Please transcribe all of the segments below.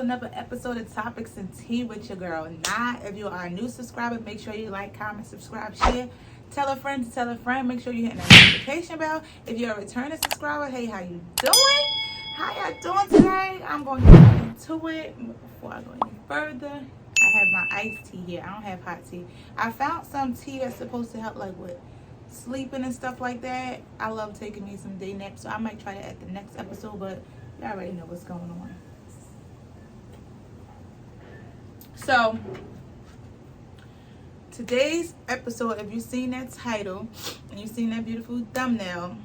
another episode of Topics and Tea with your girl. Now, if you are a new subscriber, make sure you like, comment, subscribe, share. Tell a friend to tell a friend. Make sure you're hitting that notification bell. If you're a returning subscriber, hey, how you doing? How y'all doing today? I'm going to get into it. Before I go any further, I have my iced tea here. I don't have hot tea. I found some tea that's supposed to help like with sleeping and stuff like that. I love taking me some day naps, so I might try that at the next episode, but y'all already know what's going on. So today's episode, if you've seen that title and you've seen that beautiful thumbnail,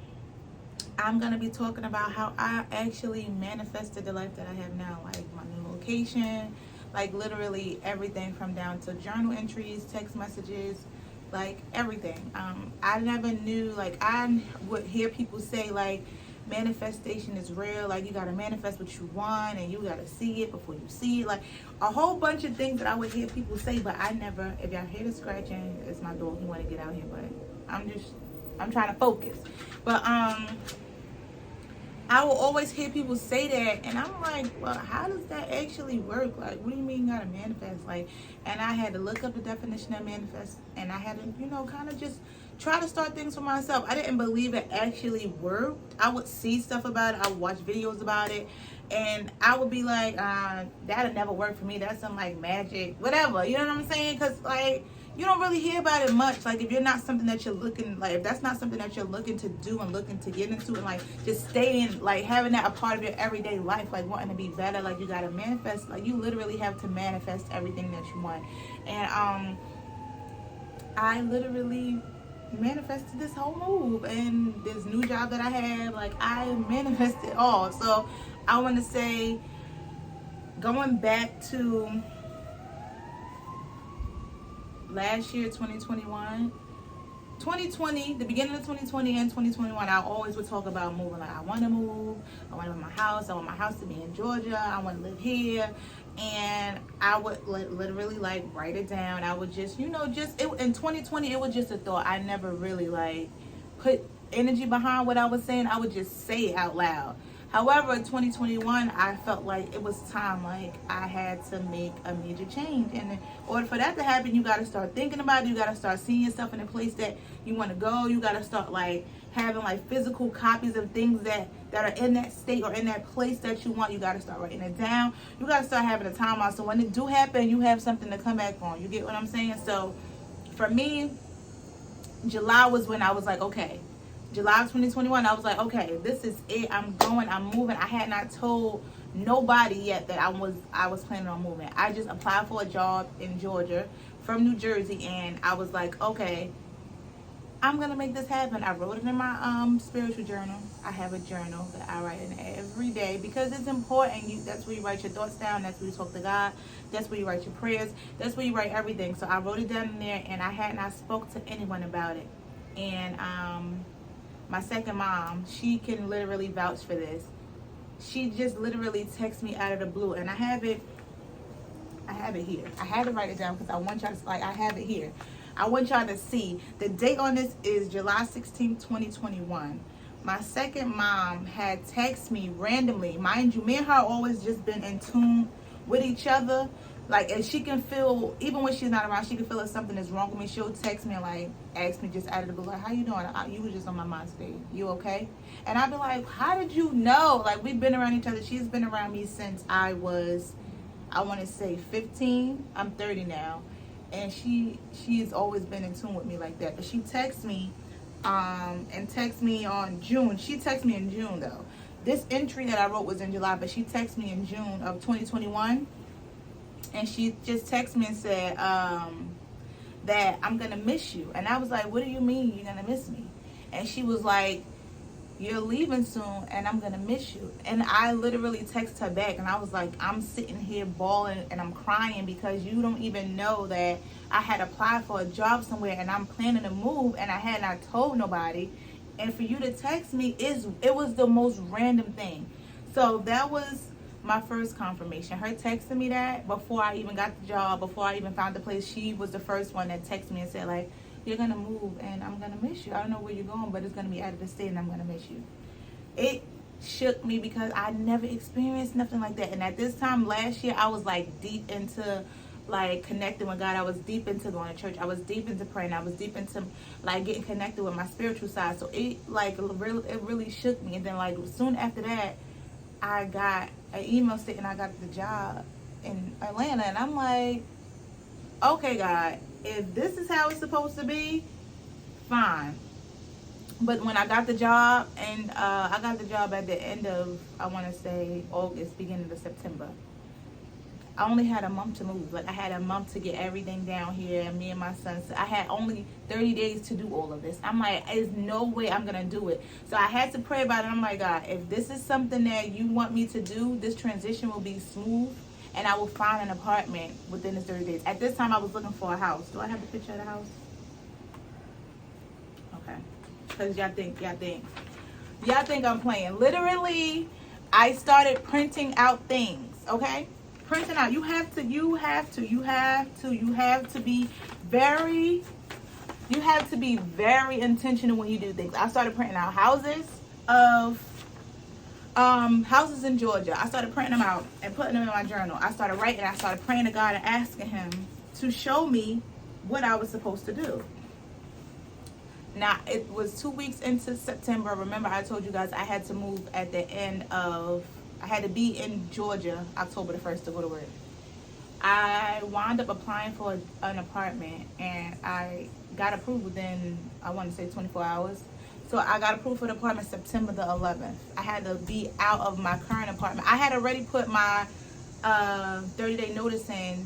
I'm gonna be talking about how I actually manifested the life that I have now, like my new location, like literally everything from down to journal entries, text messages, like everything. I never knew, like I would hear people say like manifestation is real, like you gotta manifest what you want and you gotta see it before you see it, like a whole bunch of things that I would hear people say, but I never, if y'all hear the scratching, it's my dog, he want to get out here, but I'm trying to focus. But I will always hear people say that, and I'm like, well, how does that actually work? Like, what do you mean you gotta manifest? Like, and I had to look up the definition of manifest, and I had to, kind of just try to start things for myself. I didn't believe it actually worked. I would see stuff about it, I would watch videos about it, and I would be like, that'll never work for me. That's some like magic, whatever. You know what I'm saying? Because like, you don't really hear about it much. Like if you're not something that you're looking, like if that's not something that you're looking to do and looking to get into and like just staying, like having that a part of your everyday life, like wanting to be better, like you gotta manifest, like you literally have to manifest everything that you want. And I literally manifested this whole move and this new job that I have. Like I manifested all. So I want to say, going back to last year, 2020, the beginning of 2020 and 2021, I always would talk about moving. Like I want to move, I want to have my house, I want my house to be in Georgia, I want to live here. And I would literally like write it down. I would just, in 2020, it was just a thought. I never really like put energy behind what I was saying. I would just say it out loud. However, in 2021, I felt like it was time, like I had to make a major change. And in order for that to happen, you got to start thinking about it. You got to start seeing yourself in a place that you want to go. You got to start like having like physical copies of things that are in that state or in that place that you want. You got to start writing it down. You got to start having a timeline. So when it do happen, you have something to come back on. You get what I'm saying? So for me, July was when I was like, okay. July 2021, I was like, okay, this is it. I'm going, I'm moving. I had not told nobody yet that I was planning on moving. I just applied for a job in Georgia from New Jersey, and I was like, okay, I'm gonna make this happen. I wrote it in my spiritual journal. I have a journal that I write in every day because it's important. That's where you write your thoughts down. That's where you talk to God. That's where you write your prayers. That's where you write everything. So I wrote it down in there, and I had not spoke to anyone about it. And my second mom, she can literally vouch for this. She just literally texted me out of the blue, and I have it here. I had to write it down because I want y'all to, like, I have it here. I want y'all to see. The date on this is July 16, 2021. My second mom had texted me randomly. Mind you, me and her always just been in tune with each other. Like, and she can feel, even when she's not around, she can feel if something is wrong with me. She'll text me and like ask me just out of the blue, like, how you doing? You was just on my mind today. You okay? And I'd be like, how did you know? Like, we've been around each other. She's been around me since I want to say 15. I'm 30 now. And she's always been in tune with me like that. But she texts me and texts me on June. She texted me in June though. This entry that I wrote was in July, but she texted me in June of 2021. And she just texted me and said that I'm going to miss you. And I was like, what do you mean you're going to miss me? And she was like, you're leaving soon and I'm going to miss you. And I literally texted her back and I was like, I'm sitting here bawling and I'm crying because you don't even know that I had applied for a job somewhere and I'm planning to move and I had not told nobody. And for you to text me, it was the most random thing. So that was my first confirmation. Her texting me that before I even got the job, before I even found the place. She was the first one that texted me and said like, you're gonna move and I'm gonna miss you. I don't know where you're going, but it's gonna be out of the state and I'm gonna miss you. shook me because I never experienced nothing like that. And at this time last year, I was like deep into like connecting with God. I was deep into going to church. I was deep into praying. I was deep into like getting connected with my spiritual side. So it really shook me. And then like soon after that, I got an email stating I got the job in Atlanta. And I'm like, okay, God, if this is how it's supposed to be, fine. But when I got the job, and I got the job at the end of, I want to say, August, beginning of September. I only had a month to move. Like, I had a month to get everything down here. Me and my son, I had only 30 days to do all of this. I'm like, there's no way I'm going to do it. So I had to pray about it. I'm like, God, if this is something that you want me to do, this transition will be smooth, and I will find an apartment within the 30 days. At this time, I was looking for a house. Do I have a picture of the house? Okay. Because y'all think I'm playing. Literally, I started printing out things, okay? Printing out. You have to be very intentional when you do things. I started printing out houses in Georgia. I started printing them out and putting them in my journal. I started writing. I started praying to God and asking him to show me what I was supposed to do. Now, it was 2 weeks into September. Remember, I told you guys I had to move at the end of, I had to be in Georgia October the 1st to go to work. I wound up applying for an apartment, and I got approved within, I want to say 24 hours. So I got approved for the apartment September the 11th. I had to be out of my current apartment. I had already put my 30-day notice in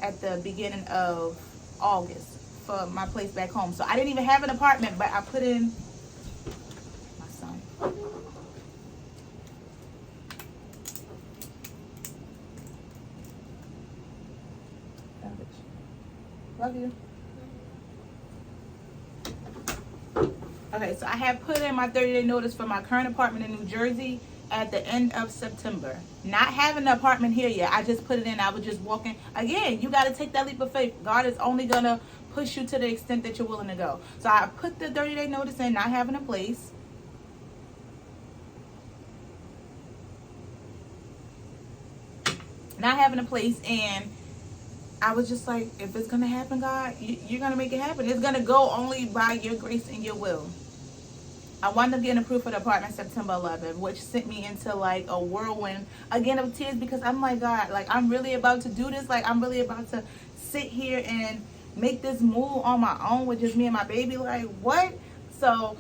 at the beginning of August for my place back home. So I didn't even have an apartment, but I put in my son. Love you. Okay, so I had put in my 30-day notice for my current apartment in New Jersey at the end of September. Not having an apartment here yet. I just put it in. I was just walking. Again, you got to take that leap of faith. God is only going to push you to the extent that you're willing to go. So I put the 30-day notice in, not having a place. Not having a place, and I was just like, if it's going to happen, God, you're going to make it happen. It's going to go only by your grace and your will. I wound up getting approved for the apartment September 11th, which sent me into like a whirlwind again of tears, because I'm like, God, like I'm really about to do this. Like I'm really about to sit here and make this move on my own with just me and my baby. Like what? So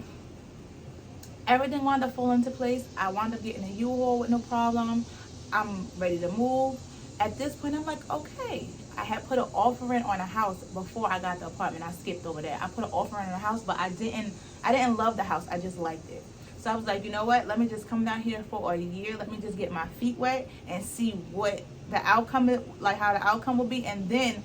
everything wound up falling into place. I wound up getting a U-Haul with no problem. I'm ready to move. At this point, I'm like, okay. I had put an offer in on a house before I got the apartment. I skipped over that. I put an offer in on a house, but I didn't love the house. I just liked it. So I was like, you know what? Let me just come down here for a year. Let me just get my feet wet and see what the outcome is, like how the outcome will be, and then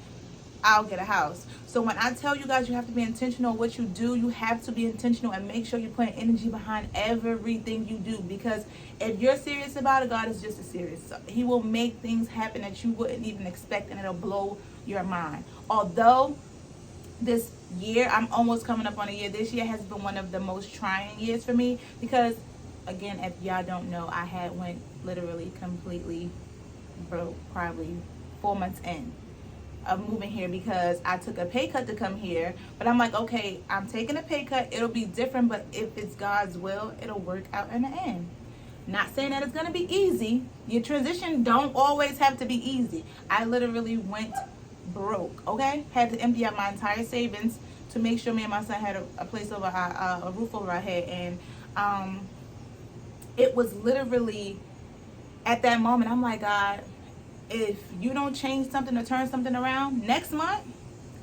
I'll get a house. So when I tell you guys you have to be intentional in what you do, you have to be intentional and make sure you put energy behind everything you do. Because if you're serious about it, God is just as serious. So he will make things happen that you wouldn't even expect, and it'll blow your mind. Although this year, I'm almost coming up on a year. This year has been one of the most trying years for me because, again, if y'all don't know, I had went literally completely broke probably 4 months in of moving here, because I took a pay cut to come here. But I'm like, okay, I'm taking a pay cut. It'll be different, but if it's God's will, it'll work out in the end. Not saying that it's going to be easy. Your transition don't always have to be easy. I literally went broke, okay? Had to empty out my entire savings to make sure me and my son had a place over a roof over our head. And it was literally at that moment, I'm like, God, if you don't change something or turn something around, next month,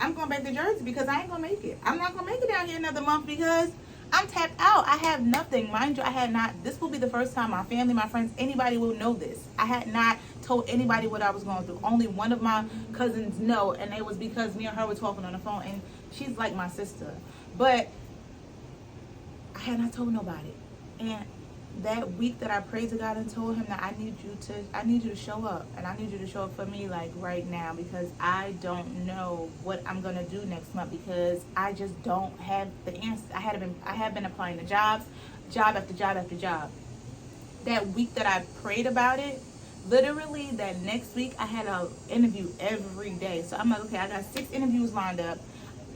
I'm going back to Jersey because I ain't going to make it. I'm not going to make it down here another month because I'm tapped out. I have nothing. Mind you, I had not, this will be the first time my family, my friends, anybody will know this. I had not told anybody what I was going through. Only one of my cousins know, and it was because me and her were talking on the phone, and she's like my sister. But I had not told nobody. And that week that I prayed to God and told him that I need you to show up, and I need you to show up for me like right now, because I don't know what I'm gonna do next month, because I just don't have the answer. I have been applying to job after job after job. that week that I prayed about it, literally that next week I had an interview every day. So I'm like, okay, I got 6 interviews lined up.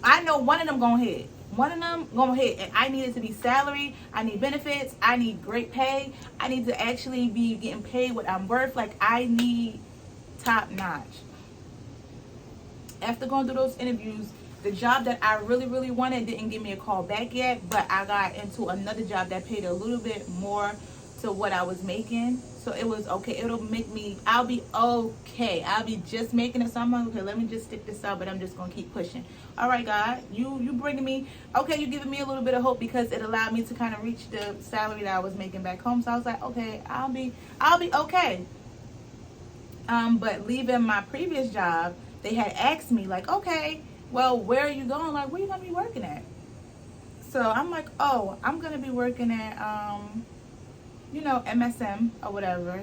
I know one of them gonna hit. One of them gonna hit, and I need it to be salary. I need benefits. I need great pay. I need to actually be getting paid what I'm worth. Like, I need top notch. After going through those interviews, the job that I really, really wanted didn't give me a call back yet, but I got into another job that paid a little bit more to what I was making. So it was okay. It'll make me, I'll be okay. I'll be just making it. So I'm like, okay, let me just stick this out, but I'm just going to keep pushing. All right, God, you bringing me, okay, you giving me a little bit of hope, because it allowed me to kind of reach the salary that I was making back home. So I was like, okay, I'll be okay. But leaving my previous job, they had asked me like, okay, well, where are you going? Like, where are you going to be working at? So I'm like, oh, I'm going to be working at, MSM or whatever.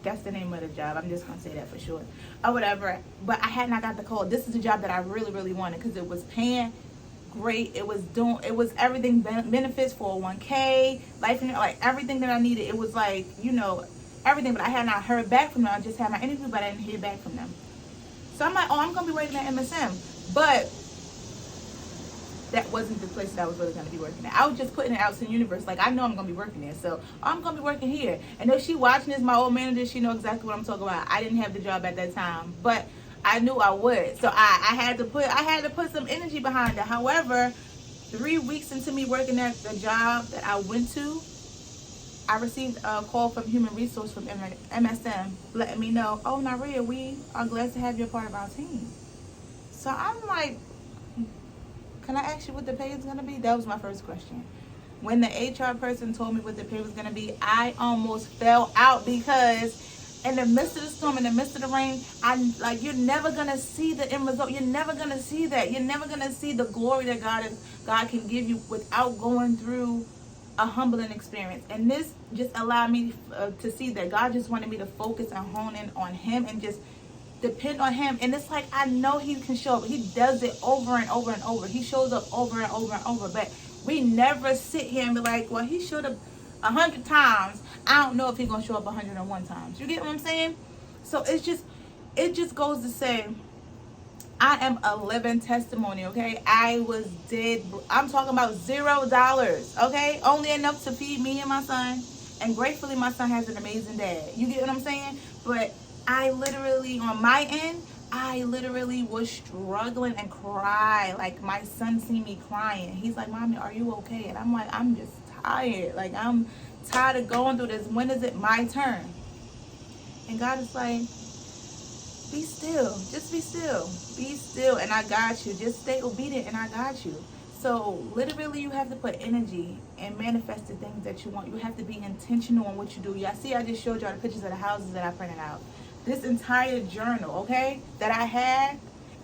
That's the name of the job. I'm just going to say that for sure. Or whatever. But I had not got the call. This is the job that I really, really wanted, because it was paying great. It was everything, benefits, 401k, life, like everything that I needed. It was like, everything. But I had not heard back from them. I just had my interview, but I didn't hear back from them. So I'm like, oh, I'm going to be working at MSM. But that wasn't the place that I was really going to be working at. I was just putting it out to the universe. Like, I know I'm going to be working there. So I'm going to be working here. And if she watching this, my old manager, she know exactly what I'm talking about. I didn't have the job at that time, but I knew I would. So I had to put some energy behind it. However, 3 weeks into me working at the job that I went to, I received a call from Human Resource from MSM letting me know, oh, Naria, we are glad to have you a part of our team. So I'm like, can I ask you what the pay is going to be? That was my first question. When the HR person told me what the pay was going to be, I almost fell out, because in the midst of the storm, in the midst of the rain, you're never going to see the end result. You're never going to see that. You're never going to see the glory that God can give you without going through a humbling experience. And this just allowed me to see that God just wanted me to focus and hone in on Him and just depend on Him. And it's like, I know He can show up. He does it over and over and over. He shows up over and over and over. But we never sit here and be like, well, He showed up 100 times. I don't know if He's gonna show up 101 times. You get what I'm saying? So it just goes to say, I am a living testimony, okay? I was dead. I'm talking about $0, okay? Only enough to feed me and my son. And gratefully, my son has an amazing dad. You get what I'm saying? But I literally, on my end, I literally was struggling and cry. Like, my son seen me crying. He's like, Mommy, are you okay? And I'm like, I'm just tired. Like, I'm tired of going through this. When is it my turn? And God is like, be still. Just be still. Be still, and I got you. Just stay obedient, and I got you. So literally, you have to put energy and manifest the things that you want. You have to be intentional on what you do. Y'all see, I just showed y'all the pictures of the houses that I printed out. This entire journal, okay, that I had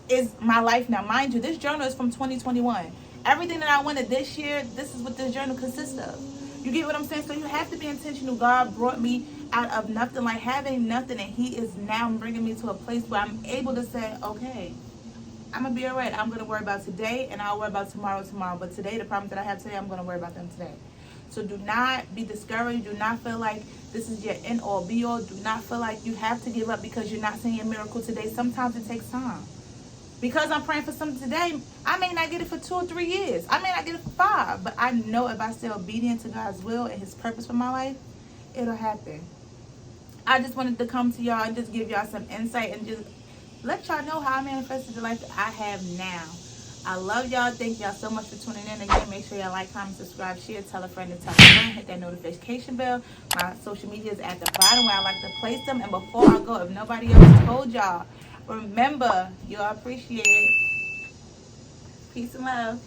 is my life now. Mind you, this journal is from 2021. Everything that I wanted this year, this is what this journal consists of. You get what I'm saying? So you have to be intentional. God brought me out of nothing, like having nothing, and He is now bringing me to a place where I'm able to say, okay, I'm going to be all right. I'm going to worry about today, and I'll worry about tomorrow. But today, the problems that I have today, I'm going to worry about them today. So do not be discouraged. Do not feel like this is your end all be all. Do not feel like you have to give up because you're not seeing a miracle today. Sometimes it takes time. Because I'm praying for something today, I may not get it for 2 or 3 years. I may not get it for 5. But I know if I stay obedient to God's will and His purpose for my life, it'll happen. I just wanted to come to y'all and just give y'all some insight and just let y'all know how I manifested the life that I have now. I love y'all. Thank y'all so much for tuning in. Again, make sure y'all like, comment, subscribe, share, tell a friend, and tell a friend. Hit that notification bell. My social media is at the bottom where I like to place them. And before I go, if nobody else told y'all, remember, you are appreciated. Peace and love.